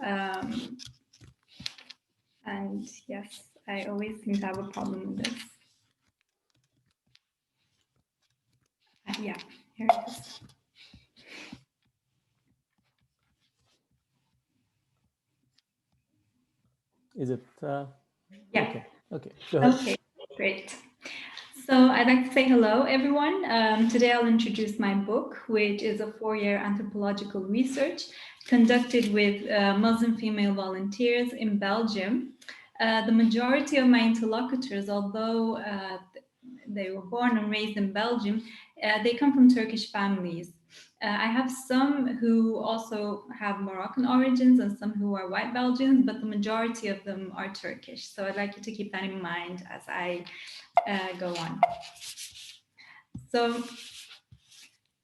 And yes, I always seem to have a problem with this. Yeah, here it is. Is it? Yeah. Okay. Okay. Go ahead. Okay, great. So I'd like to say hello, everyone. Today I'll introduce my book, which is a 4-year anthropological research conducted with Muslim female volunteers in Belgium. The majority of my interlocutors, although they were born and raised in Belgium, they come from Turkish families. I have some who also have Moroccan origins and some who are white Belgians, but the majority of them are Turkish. So I'd like you to keep that in mind as I go on. So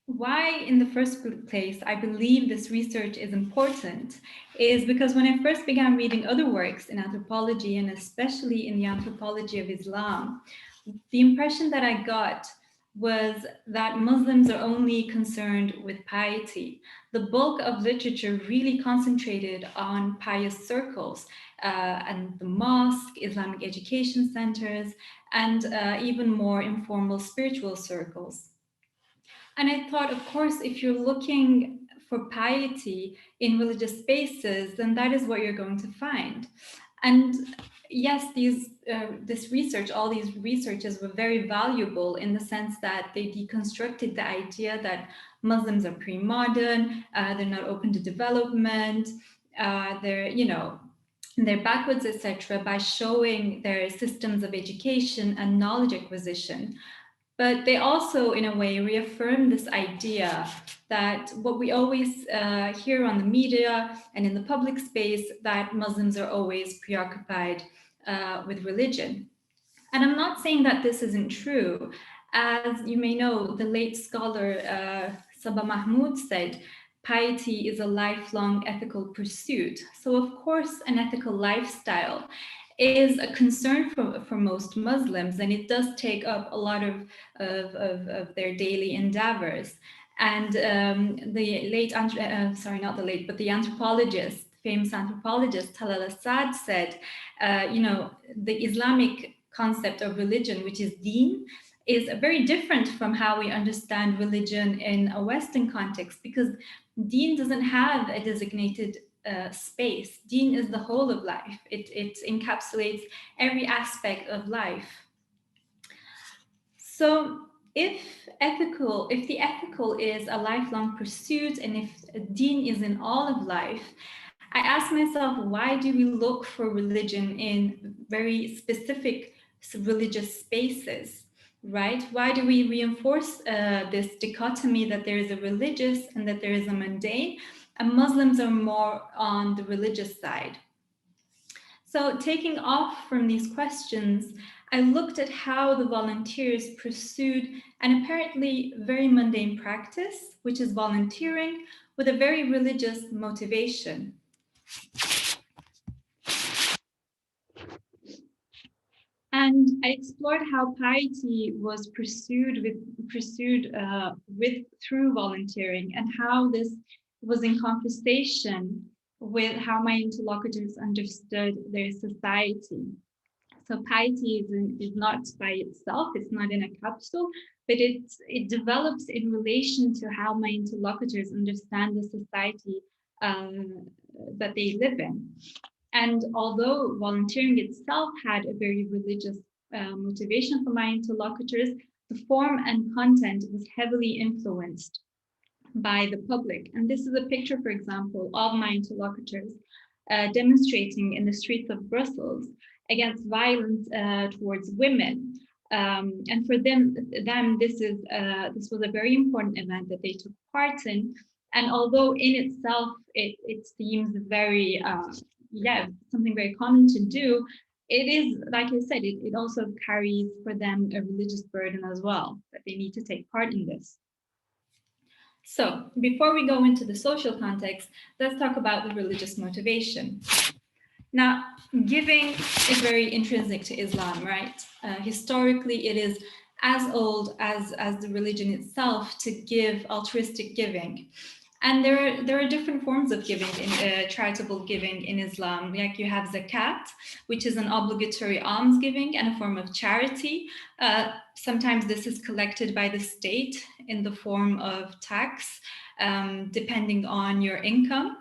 why in the first place I believe this research is important is because when I first began reading other works in anthropology, and especially in the anthropology of Islam, the impression that I got was that Muslims are only concerned with piety. The bulk of literature really concentrated on pious circles and the mosque, Islamic education centers, and even more informal spiritual circles. And I thought, of course, if you're looking for piety in religious spaces, then that is what you're going to find. And yes, this research, all these researches were very valuable in the sense that they deconstructed the idea that Muslims are pre-modern, they're not open to development, they're backwards, etc., by showing their systems of education and knowledge acquisition. But they also, in a way, reaffirm this idea that what we always hear on the media and in the public space, that Muslims are always preoccupied with religion. And I'm not saying that this isn't true. As you may know, the late scholar Sabah Mahmood said, piety is a lifelong ethical pursuit. So of course, an ethical lifestyle is a concern for most Muslims, and it does take up a lot of their daily endeavors. And the anthropologist, famous anthropologist Talal Assad said, the Islamic concept of religion, which is deen, is very different from how we understand religion in a Western context, because deen doesn't have a designated space. Deen is the whole of life. It encapsulates every aspect of life. So if the ethical is a lifelong pursuit, and if deen is in all of life, I ask myself, why do we look for religion in very specific religious spaces, right? Why do we reinforce this dichotomy that there is a religious and that there is a mundane, and Muslims are more on the religious side? So taking off from these questions, I looked at how the volunteers pursued an apparently very mundane practice, which is volunteering, with a very religious motivation. And I explored how piety was pursued through volunteering, and how this was in conversation with how my interlocutors understood their society. So piety is not by itself, it's not in a capsule, but it develops in relation to how my interlocutors understand the society that they live in. And although volunteering itself had a very religious motivation for my interlocutors, the form and content was heavily influenced by the public. And this is a picture, for example, of my interlocutors demonstrating in the streets of Brussels against violence towards women. And for them, this was a very important event that they took part in. And although in itself it seems very something very common to do, it is, like I said, it also carries for them a religious burden as well, that they need to take part in this. So before we go into the social context, let's talk about the religious motivation. Now, giving is very intrinsic to Islam, right? Historically, it is as old as the religion itself to give altruistic giving. And there are different forms of giving, in charitable giving in Islam. Like you have zakat, which is an obligatory almsgiving and a form of charity. Sometimes this is collected by the state in the form of tax, depending on your income.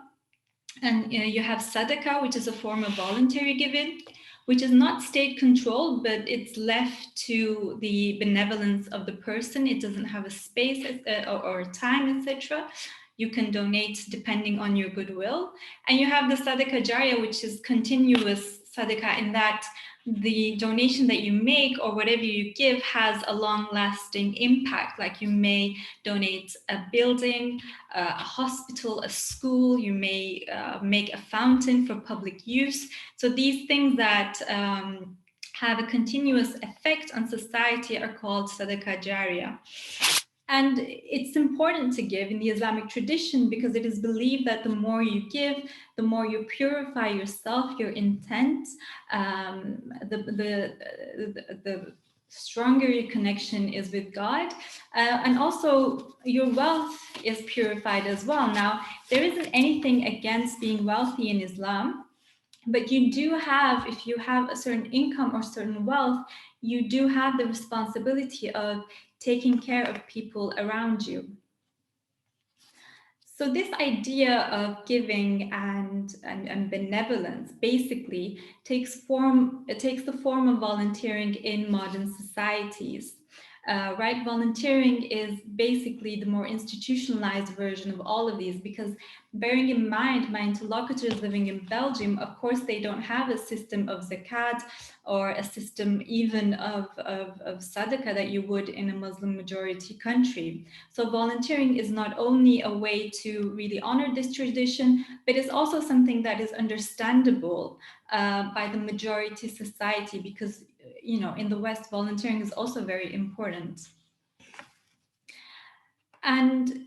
And you have sadaqah, which is a form of voluntary giving, which is not state controlled, but it's left to the benevolence of the person. It doesn't have a space or time, etc. You can donate depending on your goodwill. And you have the sadaqah jariyah, which is continuous sadaqah, in that the donation that you make or whatever you give has a long-lasting impact. Like you may donate a building, a hospital, a school, you may make a fountain for public use. So these things that have a continuous effect on society are called sadaqah jariyah. And it's important to give in the Islamic tradition because it is believed that the more you give, the more you purify yourself, your intent, the stronger your connection is with God. And also your wealth is purified as well. Now, there isn't anything against being wealthy in Islam, but you do have, if you have a certain income or certain wealth, you do have the responsibility of taking care of people around you. So this idea of giving and benevolence basically takes the form of volunteering in modern societies. Right, volunteering is basically the more institutionalized version of all of these, because bearing in mind my interlocutors living in Belgium, of course, they don't have a system of zakat or a system even of sadaqah that you would in a Muslim majority country. So volunteering is not only a way to really honor this tradition, but it's also something that is understandable by the majority society, because in the West, volunteering is also very important. And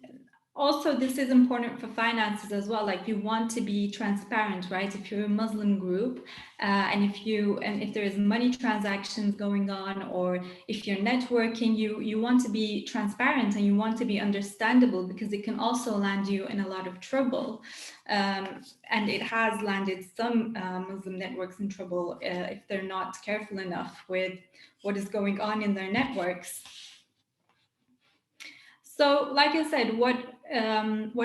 also, this is important for finances as well. Like, you want to be transparent, right? If you're a Muslim group, and if there is money transactions going on, or if you're networking, you want to be transparent and you want to be understandable, because it can also land you in a lot of trouble. And it has landed some Muslim networks in trouble if they're not careful enough with what is going on in their networks. So, like I said, what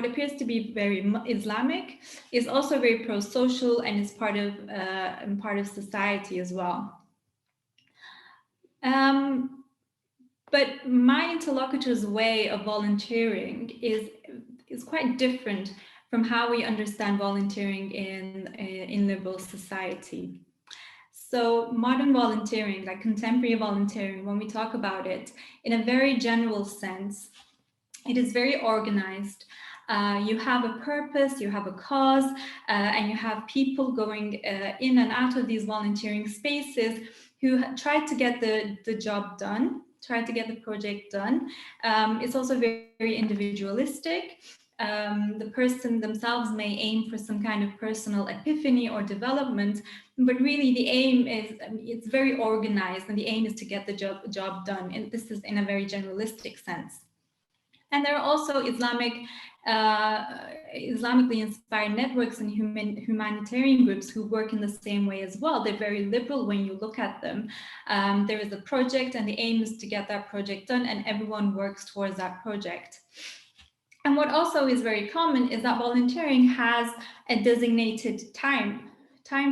appears to be very Islamic is also very pro-social and is part of society as well. But my interlocutor's way of volunteering is quite different from how we understand volunteering in liberal society. So modern volunteering, like contemporary volunteering, when we talk about it in a very general sense, it is very organized. You have a purpose, you have a cause, and you have people going in and out of these volunteering spaces who try to get the job done, try to get the project done. It's also very individualistic. The person themselves may aim for some kind of personal epiphany or development, but really the aim is, it's very organized, and the aim is to get the job done. And this is in a very generalistic sense. And there are also Islamically inspired networks and humanitarian groups who work in the same way as well. They're very liberal when you look at them. There is a project, and the aim is to get that project done, and everyone works towards that project. And what also is very common is that volunteering has a designated time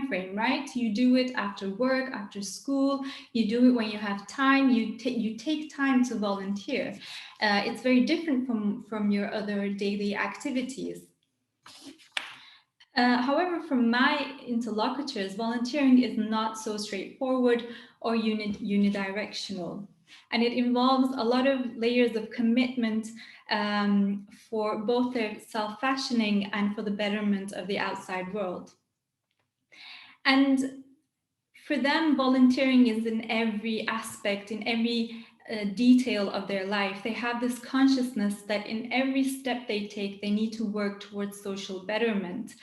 frame, right? You do it after work, after school, you do it when you have time, you take time to volunteer. It's very different from your other daily activities. However, from my interlocutors, volunteering is not so straightforward or unidirectional. And it involves a lot of layers of commitment for both their self-fashioning and for the betterment of the outside world. And for them, volunteering is in every aspect, in every detail of their life. They have this consciousness that in every step they take, they need to work towards social betterment.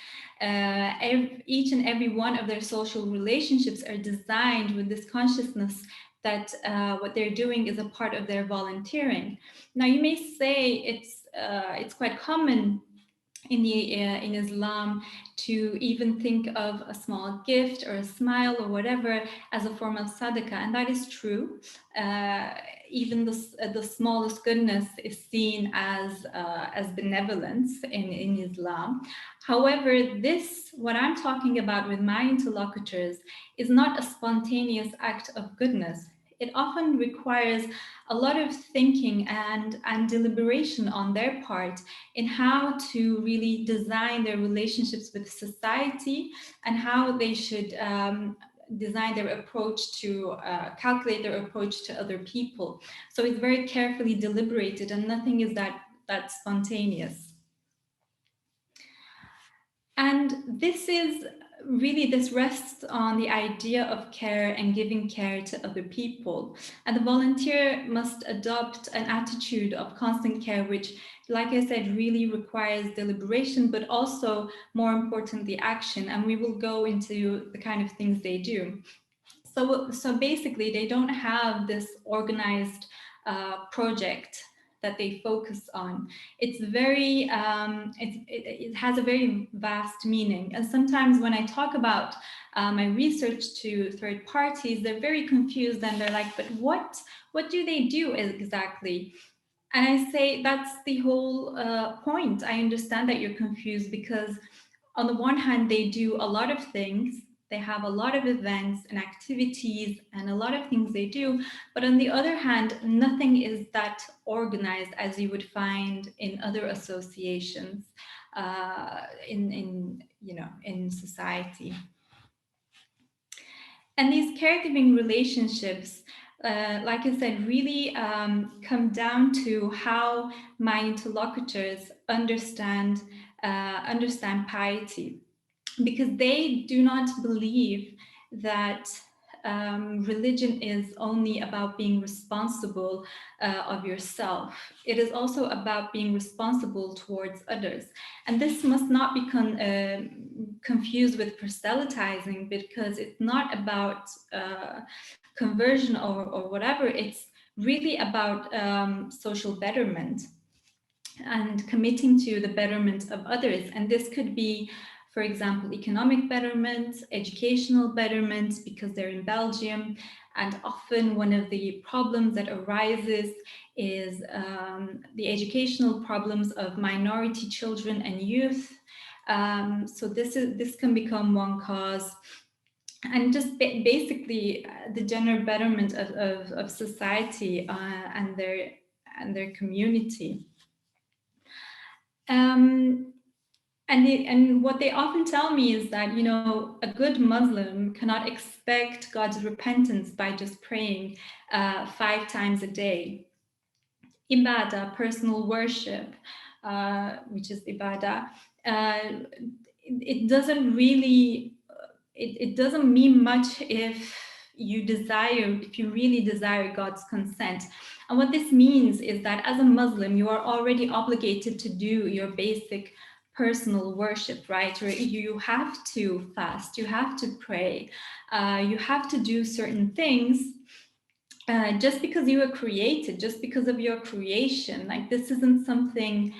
Each and every one of their social relationships are designed with this consciousness that what they're doing is a part of their volunteering. Now, you may say it's quite common in Islam to even think of a small gift or a smile or whatever as a form of sadaqah, and that is true. Even the smallest goodness is seen as benevolence in Islam. However, what I'm talking about with my interlocutors is not a spontaneous act of goodness. It often requires a lot of thinking and deliberation on their part in how to really design their relationships with society and how they should design their approach to calculate their approach to other people. So it's very carefully deliberated, and nothing is that spontaneous. And this rests on the idea of care and giving care to other people. And the volunteer must adopt an attitude of constant care, which, like I said, really requires deliberation, but also, more importantly, action. And we will go into the kind of things they do. So basically, they don't have this organized project that they focus on. It's very, it has a very vast meaning. And sometimes when I talk about my research to third parties, they're very confused and they're like, but what do they do exactly? And I say, that's the whole point. I understand that you're confused because on the one hand, they do a lot of things. They have a lot of events and activities and a lot of things they do. But on the other hand, nothing is that organized as you would find in other associations in society. And these caregiving relationships, like I said, really come down to how my interlocutors understand piety, because they do not believe that religion is only about being responsible of yourself. It is also about being responsible towards others. And this must not be confused with proselytizing, because it's not about conversion or whatever. It's really about social betterment and committing to the betterment of others. And this could be, for example, economic betterment, educational betterment, because they're in Belgium. And often one of the problems that arises is the educational problems of minority children and youth. So this can become one cause. And just basically the general betterment of society and their community. And what they often tell me is that, a good Muslim cannot expect God's repentance by just praying 5 times a day. Ibadah, personal worship, which is ibadah, it doesn't really, it doesn't mean much if you really desire God's consent. And what this means is that as a Muslim, you are already obligated to do your basic personal worship, right? Or you have to fast, you have to pray, you have to do certain things just because you were created, just because of your creation. Like, this isn't something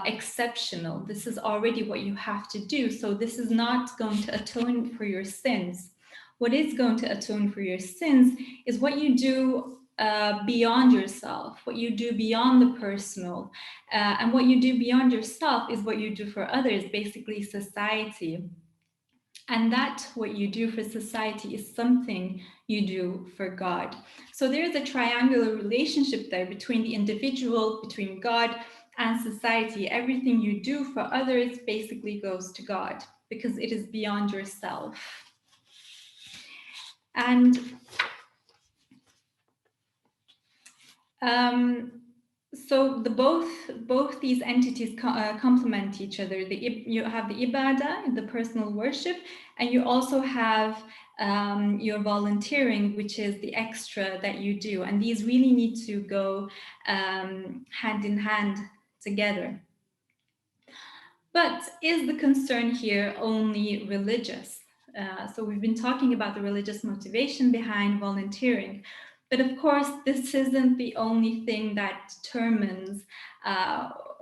exceptional. This is already what you have to do. So this is not going to atone for your sins. What is going to atone for your sins is what you do beyond yourself, what you do beyond the personal. And what you do beyond yourself is what you do for others, basically society. And that what you do for society is something you do for God. So there is a triangular relationship there between the individual, between God and society. Everything you do for others basically goes to God because it is beyond yourself. And so both these entities complement each other. You have the ibadah, the personal worship, and you also have your volunteering, which is the extra that you do. And these really need to go hand in hand together. But is the concern here only religious? So we've been talking about the religious motivation behind volunteering. But of course, this isn't the only thing that determines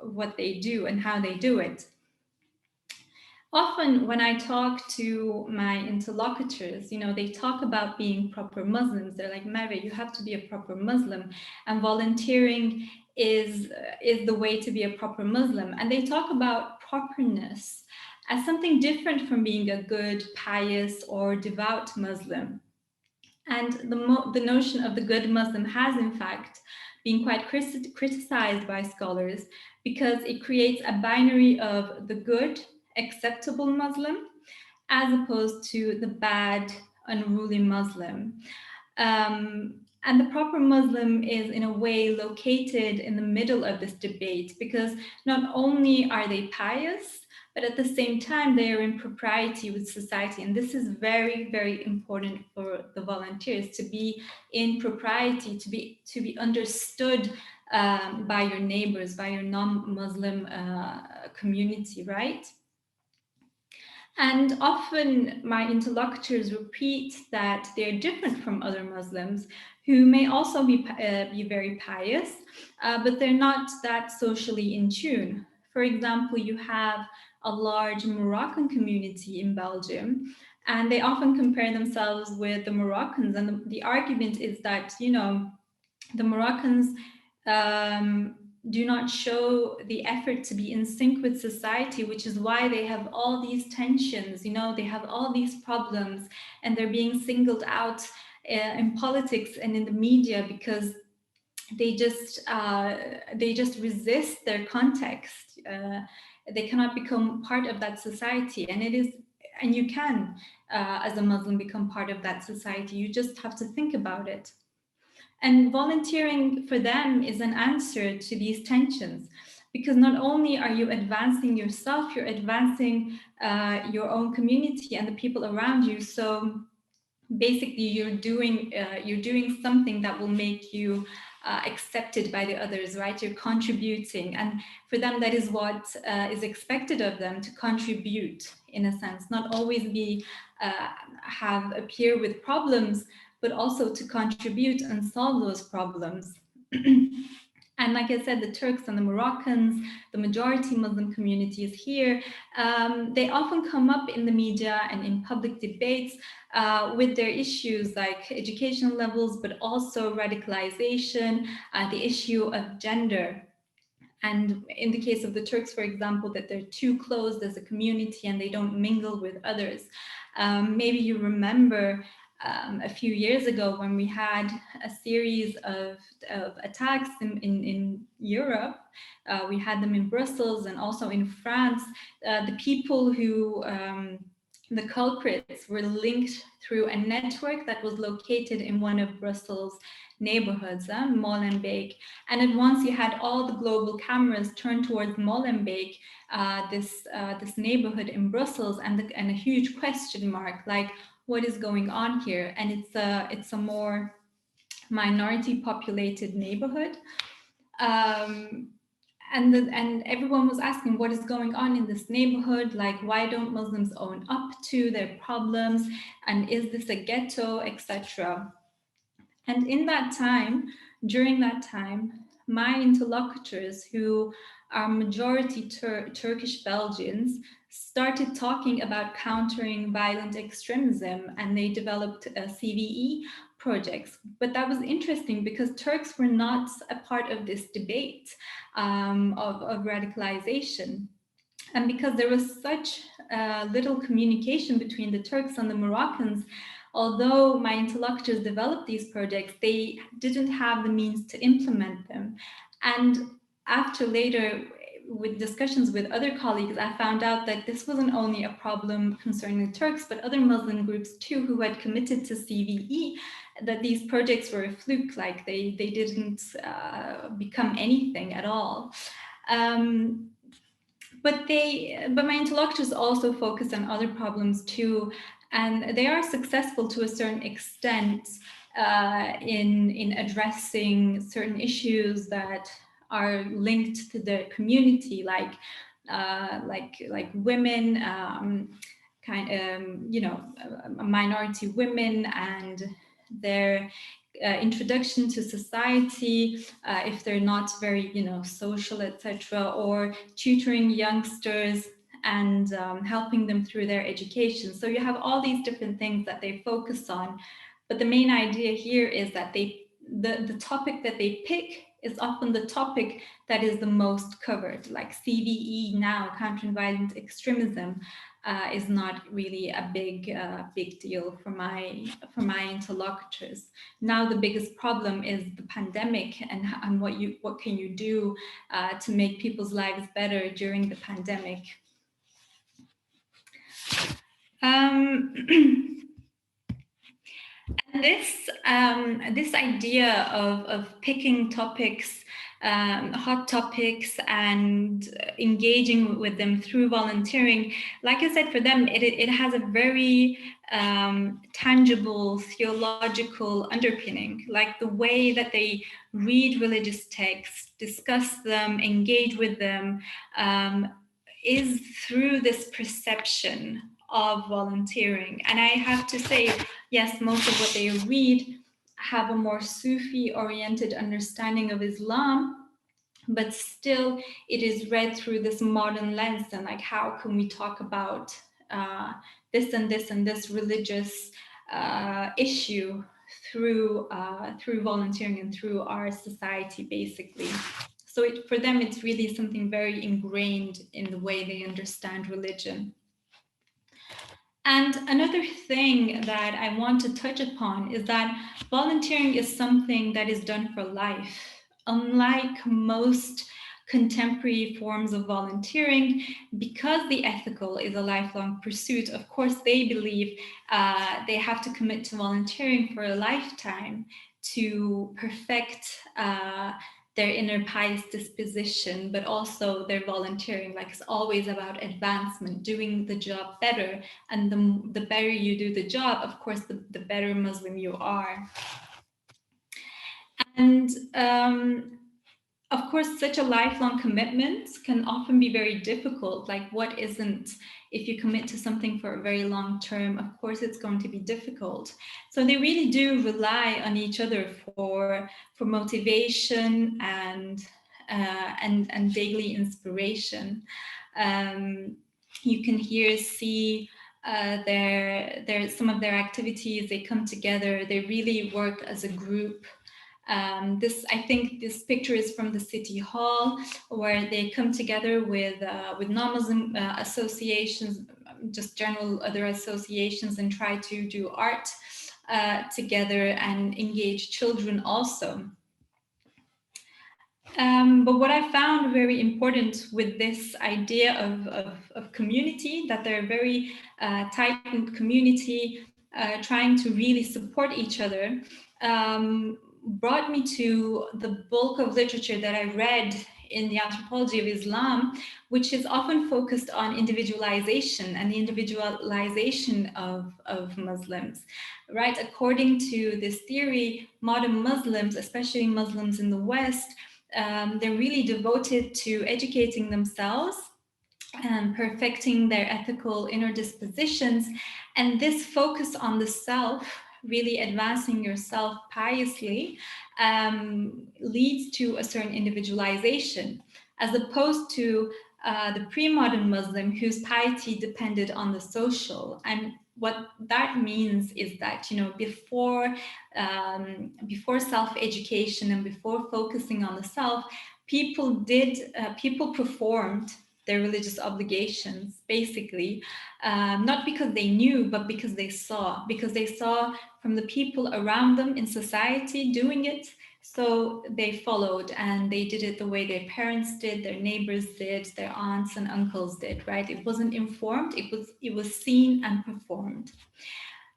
what they do and how they do it. often when I talk to my interlocutors, they talk about being proper Muslims. They're like, Merve, you have to be a proper Muslim, and volunteering is the way to be a proper Muslim. And they talk about properness as something different from being a good, pious, or devout Muslim. And the notion of the good Muslim has, in fact, been quite criticized by scholars because it creates a binary of the good, acceptable Muslim as opposed to the bad, unruly Muslim. And the proper Muslim is, in a way, located in the middle of this debate because not only are they pious, but at the same time, they are in propriety with society. And this is very, very important for the volunteers to be in propriety, to be understood by your neighbors, by your non-Muslim community, right? And often my interlocutors repeat that they're different from other Muslims who may also be very pious, but they're not that socially in tune. For example, you have a large Moroccan community in Belgium, and they often compare themselves with the Moroccans. And the argument is that, the Moroccans do not show the effort to be in sync with society, which is why they have all these tensions, they have all these problems, and they're being singled out in politics and in the media because they just resist their context. They cannot become part of that society, and you can, as a Muslim, become part of that society. You just have to think about it. And volunteering for them is an answer to these tensions, because not only are you advancing yourself, you're advancing your own community and the people around you. So basically, you're doing something that will make you accepted by the others, right? You're contributing, and for them, that is what is expected of them, to contribute in a sense, not always appear with problems, but also to contribute and solve those problems. And like I said, the Turks and the Moroccans, the majority Muslim communities here, they often come up in the media and in public debates with their issues like education levels, but also radicalization, the issue of gender. And in the case of the Turks, for example, that they're too closed as a community and they don't mingle with others. Maybe you remember a few years ago when we had a series of attacks in Europe. We had them in Brussels and also in France. The people who, the culprits, were linked through a network that was located in one of Brussels' neighborhoods, Molenbeek. And at once you had all the global cameras turned towards Molenbeek, this neighborhood in Brussels, and a huge question mark, like, what is going on here? And it's a more minority populated neighborhood. And everyone was asking, what is going on in this neighborhood? Like, why don't Muslims own up to their problems? And is this a ghetto, etc.? And during that time, my interlocutors, who are majority Turkish Belgians, started talking about countering violent extremism, and they developed CVE projects. But that was interesting because Turks were not a part of this debate of radicalization. And because there was such little communication between the Turks and the Moroccans, although my interlocutors developed these projects, they didn't have the means to implement them. And after later, with discussions with other colleagues, I found out that this wasn't only a problem concerning the Turks, but other Muslim groups too, who had committed to CVE, that these projects were a fluke, like they didn't become anything at all. But my interlocutors also focus on other problems too, and they are successful to a certain extent in addressing certain issues that are linked to the community, like women, minority women and their introduction to society, if they're not very, social, etc., or tutoring youngsters. and helping them through their education. So you have all these different things that they focus on. But the main idea here is that the topic that they pick is often the topic that is the most covered, like CVE now, counter violent extremism, is not really a big deal for my interlocutors. Now the biggest problem is the pandemic and what can you do to make people's lives better during the pandemic. And this idea of picking topics, hot topics, and engaging with them through volunteering, like I said, for them, it has a very tangible theological underpinning, like the way that they read religious texts, discuss them, engage with them, is through this perception of volunteering. And I have to say, yes, most of what they read have a more Sufi-oriented understanding of Islam, but still it is read through this modern lens, and like, how can we talk about this and this and this religious issue through volunteering and through our society, basically. So for them, it's really something very ingrained in the way they understand religion. And another thing that I want to touch upon is that volunteering is something that is done for life. Unlike most contemporary forms of volunteering, because the ethical is a lifelong pursuit, of course, they believe they have to commit to volunteering for a lifetime to perfect their inner pious disposition, but also their volunteering, like, it's always about advancement, doing the job better. And the better you do the job, of course, the better Muslim you are. And of course, such a lifelong commitment can often be very difficult. Like, what isn't? If you commit to something for a very long term, of course, it's going to be difficult. So they really do rely on each other for motivation and daily inspiration. You can see some of their activities. They come together. They really work as a group. I think this picture is from the city hall, where they come together with non-Muslim associations, just general other associations, and try to do art together and engage children also. But what I found very important with this idea of community, that they're a very tight-knit community, trying to really support each other, brought me to the bulk of literature that I read in the anthropology of Islam, which is often focused on individualization and the individualization of Muslims, right? According to this theory, modern Muslims, especially Muslims in the West, they're really devoted to educating themselves and perfecting their ethical inner dispositions. And this focus on the self, really advancing yourself piously, leads to a certain individualization, as opposed to the pre-modern Muslim, whose piety depended on the social. And what that means is that, before self-education and before focusing on the self, people performed their religious obligations, basically, not because they knew, but because they saw from the people around them in society doing it. So they followed, and they did it the way their parents did, their neighbors did, their aunts and uncles did, right? It wasn't informed, it was seen and performed.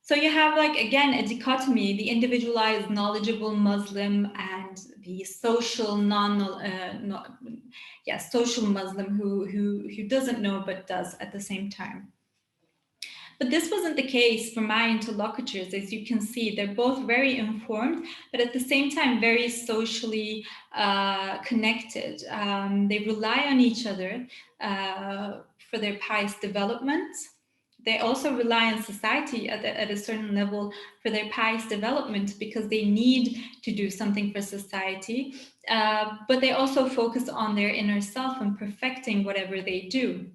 So you have, like, again, a dichotomy: the individualized, knowledgeable Muslim and the social social Muslim who doesn't know but does at the same time. But this wasn't the case for my interlocutors. As you can see, they're both very informed, but at the same time, very socially connected. They rely on each other for their pious development. They also rely on society at a certain level for their pious development, because they need to do something for society. But they also focus on their inner self and perfecting whatever they do.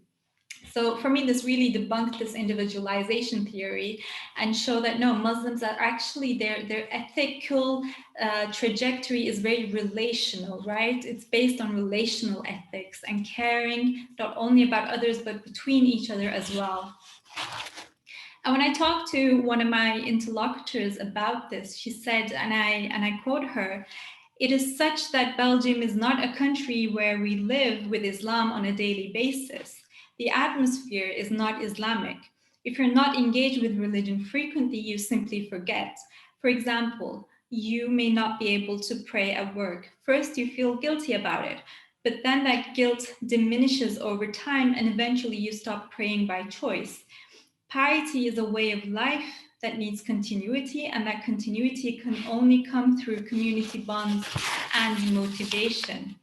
So for me, this really debunked this individualization theory and show that no, Muslims are actually their ethical trajectory is very relational, right? It's based on relational ethics and caring not only about others but between each other as well. And when I talked to one of my interlocutors about this, she said, and I quote her, "It is such that Belgium is not a country where we live with Islam on a daily basis. The atmosphere is not Islamic. If you're not engaged with religion frequently, you simply forget. For example, you may not be able to pray at work. First, you feel guilty about it, but then that guilt diminishes over time and eventually you stop praying by choice. Piety is a way of life that needs continuity, and that continuity can only come through community bonds and motivation."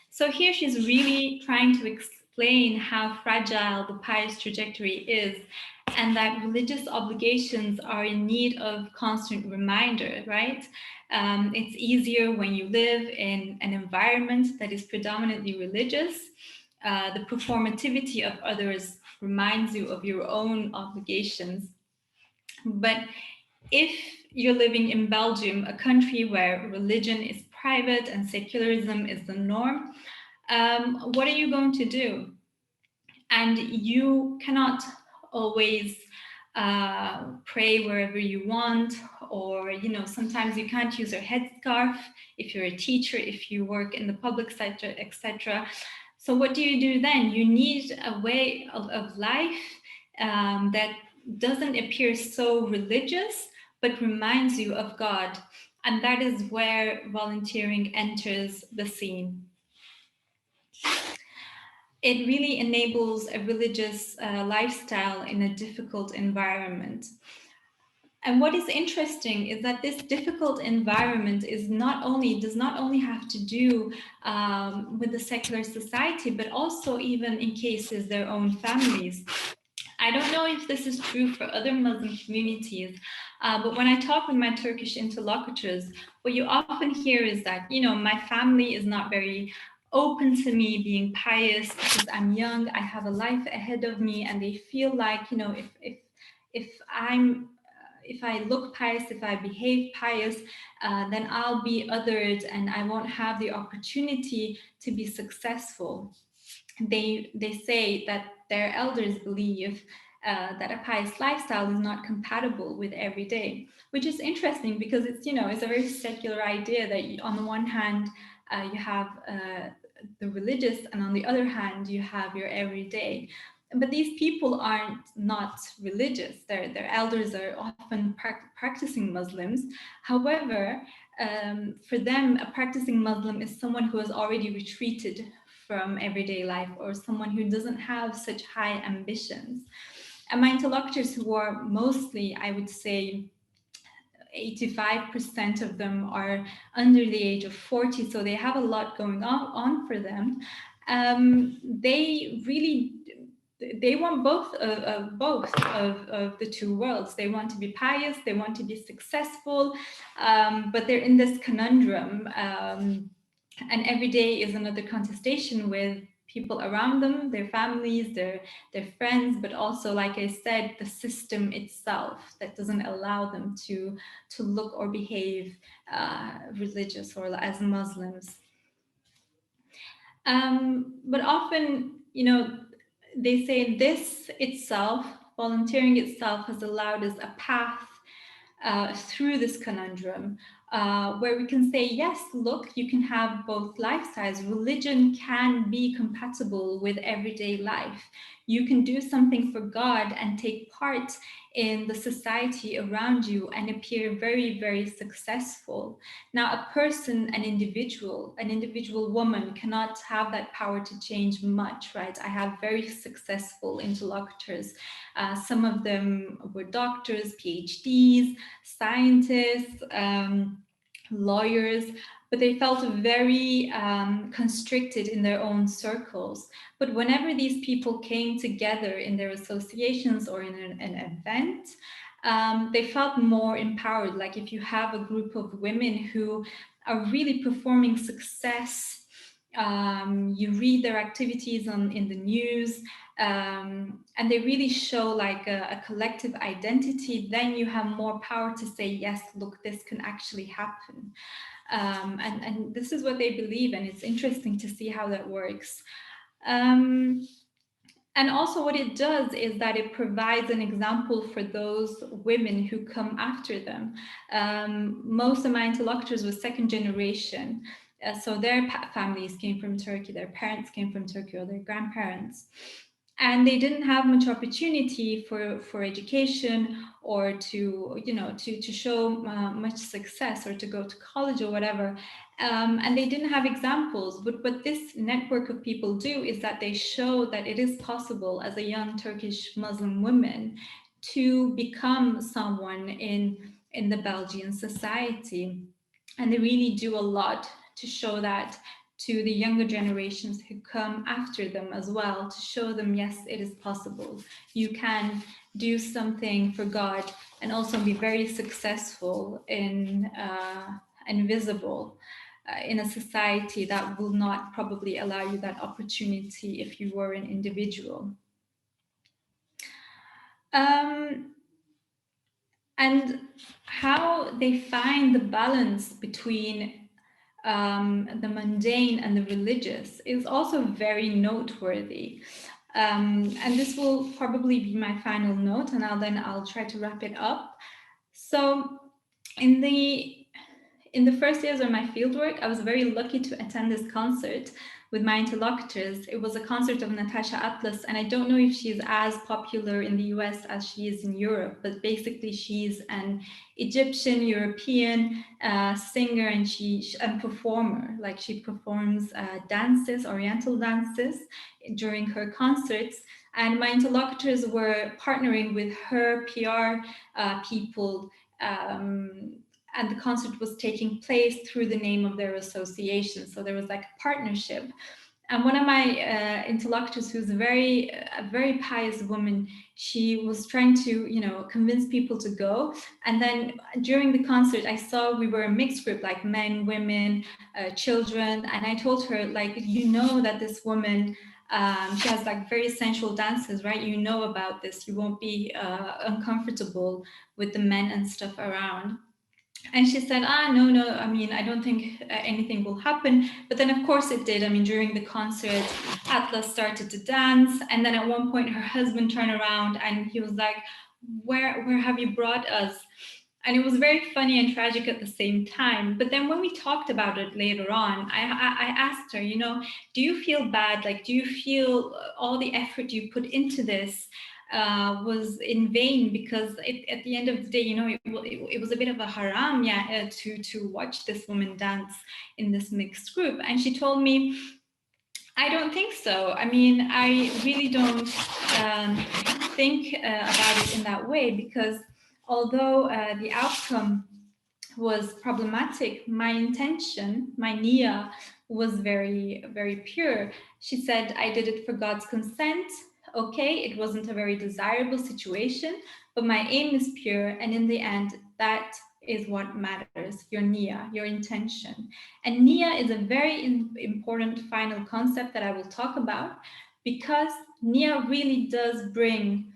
So here she's really trying to explain how fragile the pious trajectory is and that religious obligations are in need of constant reminder, right? It's easier when you live in an environment that is predominantly religious. The performativity of others reminds you of your own obligations. But if you're living in Belgium, a country where religion is private and secularism is the norm, what are you going to do? And you cannot always pray wherever you want, or sometimes you can't use your headscarf if you're a teacher, if you work in the public sector, etc. So what do you do then? You need a way of life that doesn't appear so religious but reminds you of God, and that is where volunteering enters the scene. It really enables a religious lifestyle in a difficult environment. And what is interesting is that this difficult environment does not only have to do with the secular society, but also even in cases their own families. I don't know if this is true for other Muslim communities, but when I talk with my Turkish interlocutors, what you often hear is that, my family is not very open to me being pious because I'm young, I have a life ahead of me, and they feel like, if I look pious, if I behave pious, then I'll be othered and I won't have the opportunity to be successful. They say that their elders believe that a pious lifestyle is not compatible with every day, which is interesting because it's a very secular idea that on the one hand you have the religious, and on the other hand you have your everyday. But these people aren't not religious. Their elders are often practicing Muslims. However, for them, a practicing Muslim is someone who has already retreated from everyday life, or someone who doesn't have such high ambitions. And my interlocutors, who are mostly, I would say, 85% of them are under the age of 40, so they have a lot going on for them. They want both of the two worlds. They want to be pious, they want to be successful, but they're in this conundrum. And every day is another contestation with people around them, their families, their friends, but also, like I said, the system itself that doesn't allow them to look or behave religious or as Muslims. But often, they say this itself, volunteering itself, has allowed us a path through this conundrum, where we can say, yes, look, you can have both lifestyles. Religion can be compatible with everyday life. You can do something for God and take part in the society around you and appear very, very successful. Now, a person, an individual woman cannot have that power to change much, right? I have very successful interlocutors. Some of them were doctors, PhDs, scientists, lawyers, but they felt very constricted in their own circles. But whenever these people came together in their associations or in an event, they felt more empowered. Like if you have a group of women who are really performing success, you read their activities in the news, and they really show like a collective identity, then you have more power to say, yes, look, this can actually happen. And this is what they believe, and it's interesting to see how that works. And also what it does is that it provides an example for those women who come after them. Most of my interlocutors were second generation. So their families came from Turkey, their parents came from Turkey, or their grandparents. And they didn't have much opportunity for education, or to, you know, to show much success, or to go to college or whatever. And they didn't have examples. But what this network of people do is that they show that it is possible as a young Turkish Muslim woman to become someone in the Belgian society. And they really do a lot to show that to the younger generations who come after them as well, to show them, yes, it is possible. You can do something for God and also be very successful in and visible in a society that will not probably allow you that opportunity if you were an individual. And how they find the balance between the mundane and the religious is also very noteworthy. And this will probably be my final note, and I'll try to wrap it up. So in the first years of my fieldwork, I was very lucky to attend this concert with my interlocutors. It was a concert of Natasha Atlas, and I don't know if she's as popular in the US as she is in Europe, but basically she's an Egyptian European singer and performer. Like, she performs dances, Oriental dances, during her concerts. And my interlocutors were partnering with her PR people, and the concert was taking place through the name of their association. So there was like a partnership. And one of my interlocutors, who's a very pious woman, she was trying to, you know, convince people to go. And then during the concert, I saw we were a mixed group, like men, women, children. And I told her, like, you know that this woman, she has like very sensual dances, right? You know about this. You won't be uncomfortable with the men and stuff around. And she said, no, I mean, I don't think anything will happen. But then, of course, it did. I mean, during the concert, Atlas started to dance. And then at one point, her husband turned around and he was like, where have you brought us? And it was very funny and tragic at the same time. But then when we talked about it later on, I asked her, you know, do you feel bad? Like, do you feel all the effort you put into this was in vain? Because at the end of the day, you know, it was a bit of a haram, yeah, to watch this woman dance in this mixed group. And she told me, I don't think so. I mean, I really don't think about it in that way, because although the outcome was problematic, my intention, my niyyah, was very, very pure. She said, I did it for God's consent. Okay, it wasn't a very desirable situation, but my aim is pure. And in the end, that is what matters, your niyyah, your intention. And niyyah is a very important final concept that I will talk about, because niyyah really does bring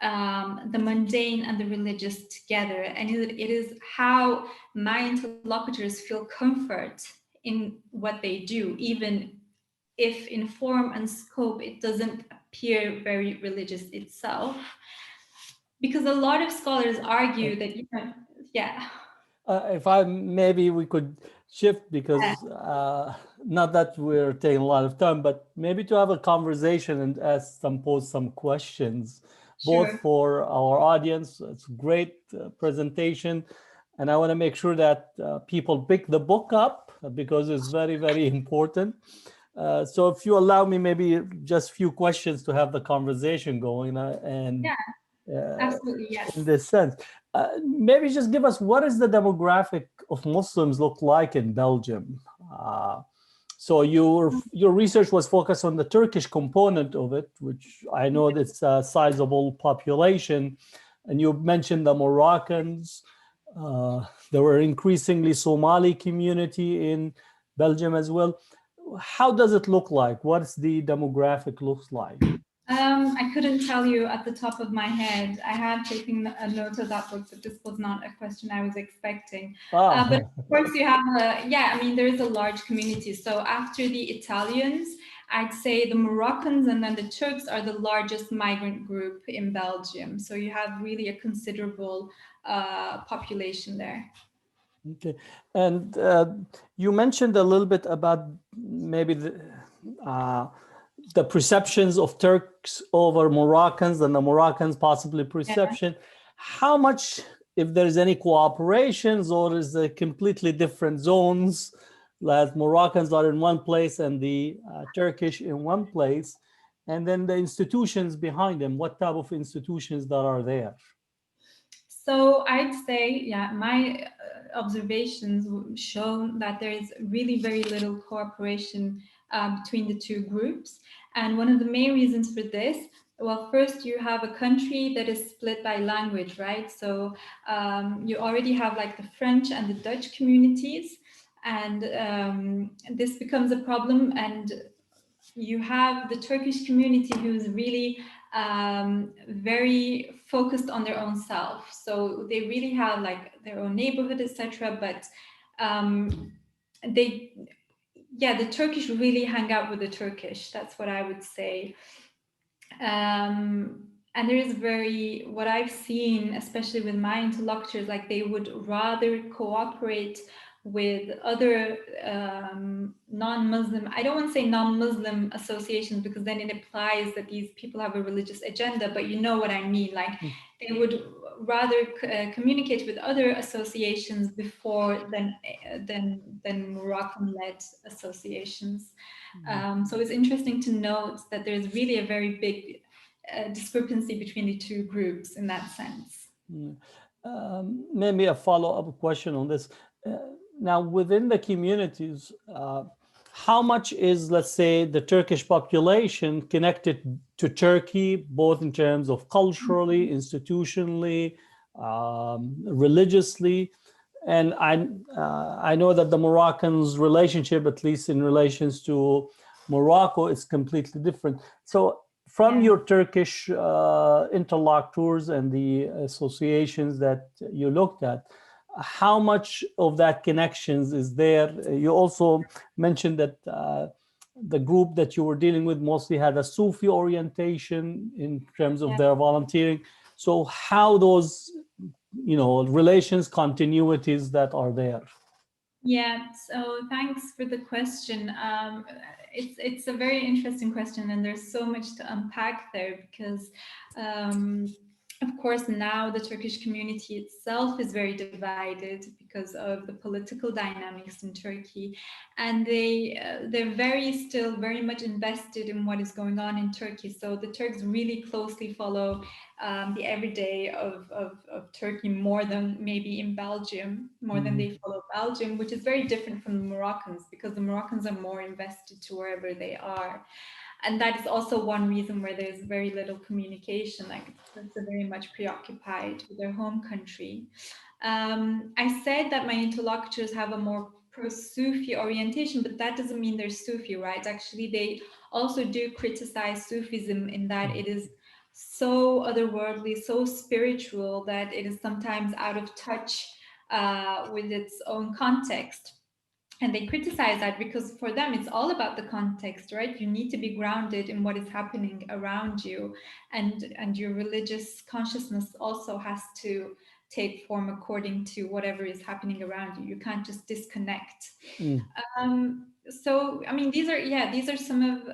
the mundane and the religious together. And it is how my interlocutors feel comfort in what they do, even if in form and scope it doesn't appear very religious itself. Because a lot of scholars argue that, you know, yeah. If I maybe we could shift, because not that we're taking a lot of time, but maybe to have a conversation and pose some questions, both Sure. for our audience. It's a great presentation, and I want to make sure that people pick the book up, because it's very, very important. So if you allow me, maybe just a few questions to have the conversation going, and Yeah, absolutely, yes. in this sense. Maybe just give us, what is the demographic of Muslims look like in Belgium? So your research was focused on the Turkish component of it, which I know it's a sizable population. And you mentioned the Moroccans. There were increasingly Somali community in Belgium as well. How does it look like? What's the demographic looks like? I couldn't tell you at the top of my head. I had taken a note of that book, but this was not a question I was expecting. But of course, you have I mean, there is a large community. So after the Italians, I'd say the Moroccans and then the Turks are the largest migrant group in Belgium. So you have really a considerable population there. Okay, and you mentioned a little bit about maybe the perceptions of Turks over Moroccans and the Moroccans possibly perception. Yeah. How much, if there's any cooperations, or is it completely different zones, that Moroccans are in one place and the Turkish in one place, and then the institutions behind them, what type of institutions that are there? So I'd say, my observations show that there is really very little cooperation between the two groups. And one of the main reasons for this, well, first you have a country that is split by language, right? So you already have like the French and the Dutch communities, and this becomes a problem. And you have the Turkish community who's really very focused on their own self. So they really have like their own neighborhood, etc. But the Turkish really hang out with the Turkish. That's what I would say. And there is what I've seen, especially with my interlocutors, like they would rather cooperate with other non-Muslim, I don't want to say non-Muslim associations, because then it implies that these people have a religious agenda, but you know what I mean. Like they would rather communicate with other associations before than Moroccan-led associations. So it's interesting to note that there's really a very big discrepancy between the two groups in that sense. Maybe a follow-up question on this. Now, within the communities, how much is, let's say, the Turkish population connected to Turkey, both in terms of culturally, institutionally, religiously? And I know that the Moroccans' relationship, at least in relations to Morocco, is completely different. So from your Turkish interlocutors and the associations that you looked at, how much of that connections is there? You also mentioned that the group that you were dealing with mostly had a Sufi orientation in terms of their volunteering. So how those, relations, continuities that are there? Yeah, so thanks for the question. It's a very interesting question, and there's so much to unpack there because of course, now the Turkish community itself is very divided because of the political dynamics in Turkey, and they're still very much invested in what is going on in Turkey. So the Turks really closely follow the everyday of Turkey more than maybe in Belgium, more than they follow Belgium, which is very different from the Moroccans, because the Moroccans are more invested to wherever they are. And that is also one reason where there's very little communication, like they're very much preoccupied with their home country. I said that my interlocutors have a more pro-Sufi orientation, but that doesn't mean they're Sufi, right? Actually, they also do criticize Sufism in that it is so otherworldly, so spiritual, that it is sometimes out of touch with its own context. And they criticize that because for them, it's all about the context, right? You need to be grounded in what is happening around you. And your religious consciousness also has to take form according to whatever is happening around you. You can't just disconnect. So, I mean, these are some of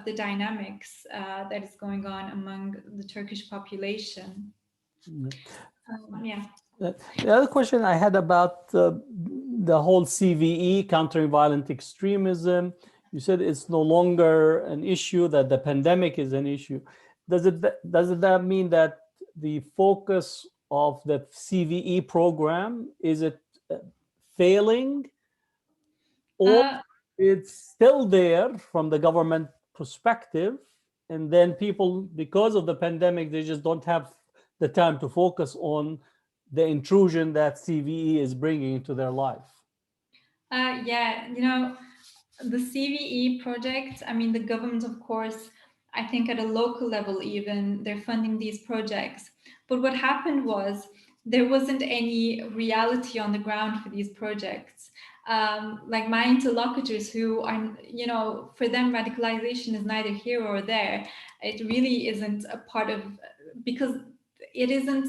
the dynamics that is going on among the Turkish population. The other question I had about the whole CVE, countering violent extremism, you said it's no longer an issue, that the pandemic is an issue. Does that mean that the focus of the CVE program, is it failing, or it's still there from the government perspective, and then people, because of the pandemic, they just don't have the time to focus on the intrusion that CVE is bringing into their life? The CVE project, I mean, the government, of course, I think at a local level even, they're funding these projects. But what happened was there wasn't any reality on the ground for these projects. Like my interlocutors who are, for them, radicalization is neither here or there. It really isn't a part of, because it isn't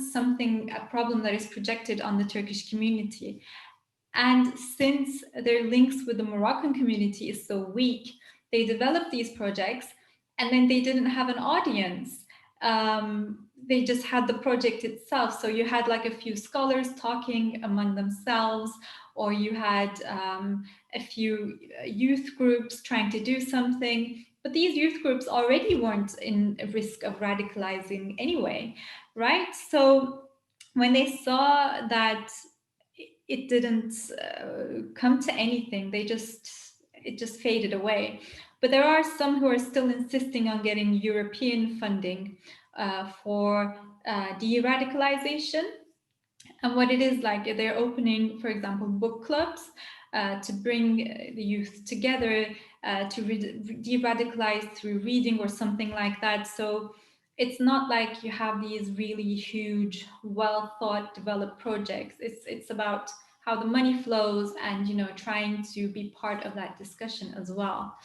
a problem that is projected on the Turkish community. And since their links with the Moroccan community is so weak, they developed these projects and then they didn't have an audience. They just had the project itself. So you had like a few scholars talking among themselves, or you had a few youth groups trying to do something. But these youth groups already weren't in risk of radicalizing anyway, right? So when they saw that it didn't come to anything, it just faded away. But there are some who are still insisting on getting European funding for de-radicalization. And what it is like, they're opening, for example, book clubs to bring the youth together to de-radicalize through reading or something like that. So it's not like you have these really huge, well thought, developed projects. It's about how the money flows and trying to be part of that discussion as well.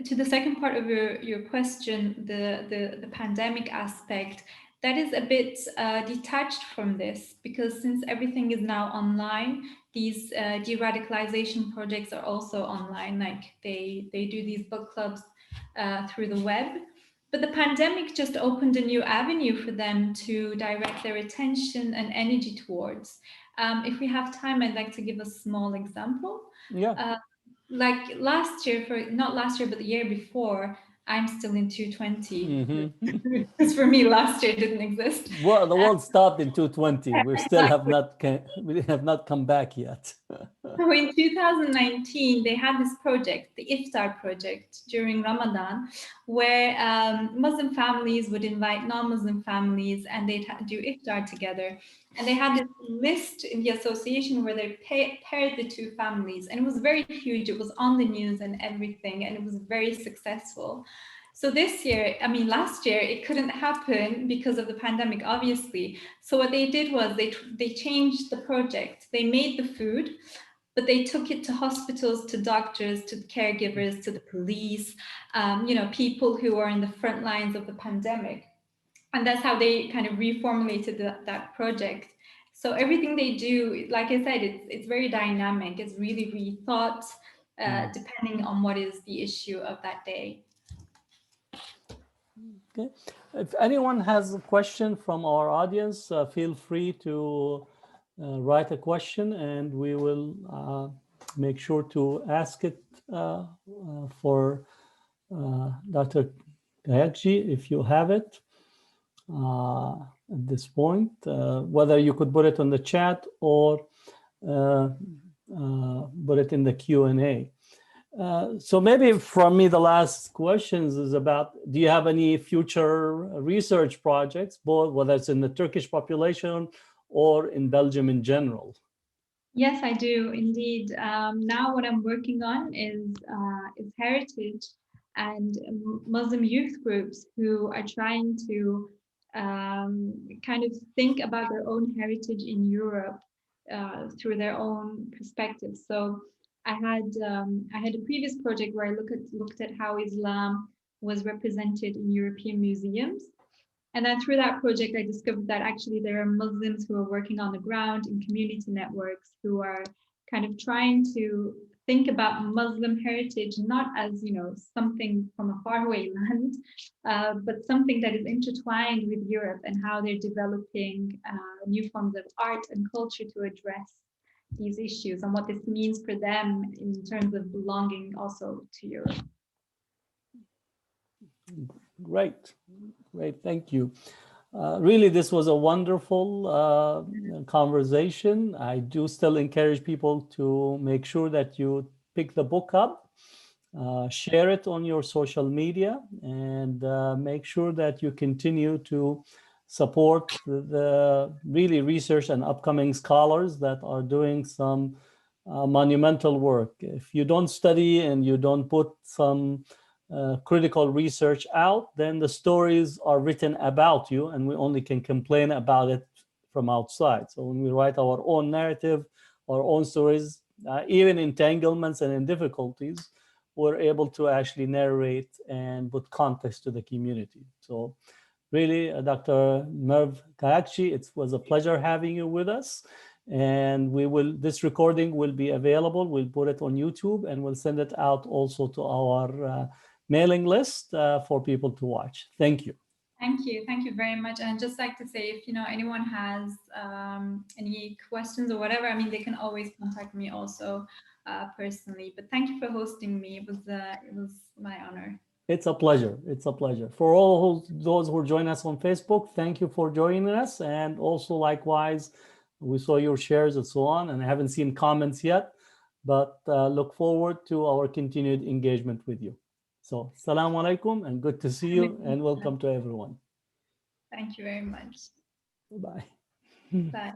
To the second part of your question, the pandemic aspect, that is a bit detached from this, because since everything is now online, these de-radicalization projects are also online. Like they do these book clubs through the web. But the pandemic just opened a new avenue for them to direct their attention and energy towards. If we have time, I'd like to give a small example. Yeah. Like last year, not last year, but the year before, I'm still in 220. Because for me, last year didn't exist. Well, the world stopped in 220. We still have not come back yet. So in 2019, they had this project, the Iftar project, during Ramadan, where Muslim families would invite non-Muslim families and they'd do Iftar together. And they had this list in the association where they paired the two families. And it was very huge. It was on the news and everything. And it was very successful. So this year, last year, it couldn't happen because of the pandemic, obviously. So what they did was they changed the project. They made the food, but they took it to hospitals, to doctors, to caregivers, to the police, people who are in the front lines of the pandemic. And that's how they kind of reformulated that project. So everything they do, like I said, it's very dynamic. It's really rethought, depending on what is the issue of that day. Okay. If anyone has a question from our audience, feel free to write a question and we will make sure to ask it for Dr. Kayikci, if you have it at this point, whether you could put it on the chat or put it in the Q&A. So maybe from me, the last questions is about, do you have any future research projects, both whether it's in the Turkish population or in Belgium in general? Yes, I do indeed. Now what I'm working on is heritage and Muslim youth groups who are trying to kind of think about their own heritage in Europe through their own perspective. So I had a previous project where I looked at how Islam was represented in European museums. And then through that project, I discovered that actually there are Muslims who are working on the ground in community networks who are kind of trying to think about Muslim heritage, not as, something from a faraway land, but something that is intertwined with Europe and how they're developing new forms of art and culture to address these issues and what this means for them in terms of belonging also to Europe. Great, thank you. Really, this was a wonderful conversation. I do still encourage people to make sure that you pick the book up, share it on your social media, and make sure that you continue to support the really research and upcoming scholars that are doing some monumental work. If you don't study and you don't put some critical research out, then the stories are written about you, and we only can complain about it from outside. So when we write our own narrative, our own stories, even entanglements and in difficulties, we're able to actually narrate and put context to the community. So really, Dr. Merve Kayikci, it was a pleasure having you with us. And this recording will be available. We'll put it on YouTube and we'll send it out also to our mailing list for people to watch. Thank you. Thank you very much. And I'd just like to say, if anyone has any questions or whatever, I mean, they can always contact me also personally. But thank you for hosting me. It was my honor. It's a pleasure. It's a pleasure. For all those who join us on Facebook, thank you for joining us. And also likewise, we saw your shares and so on, and I haven't seen comments yet, but look forward to our continued engagement with you. So, Assalamu alaikum, and good to see you, and welcome to everyone. Thank you very much. Bye. Bye.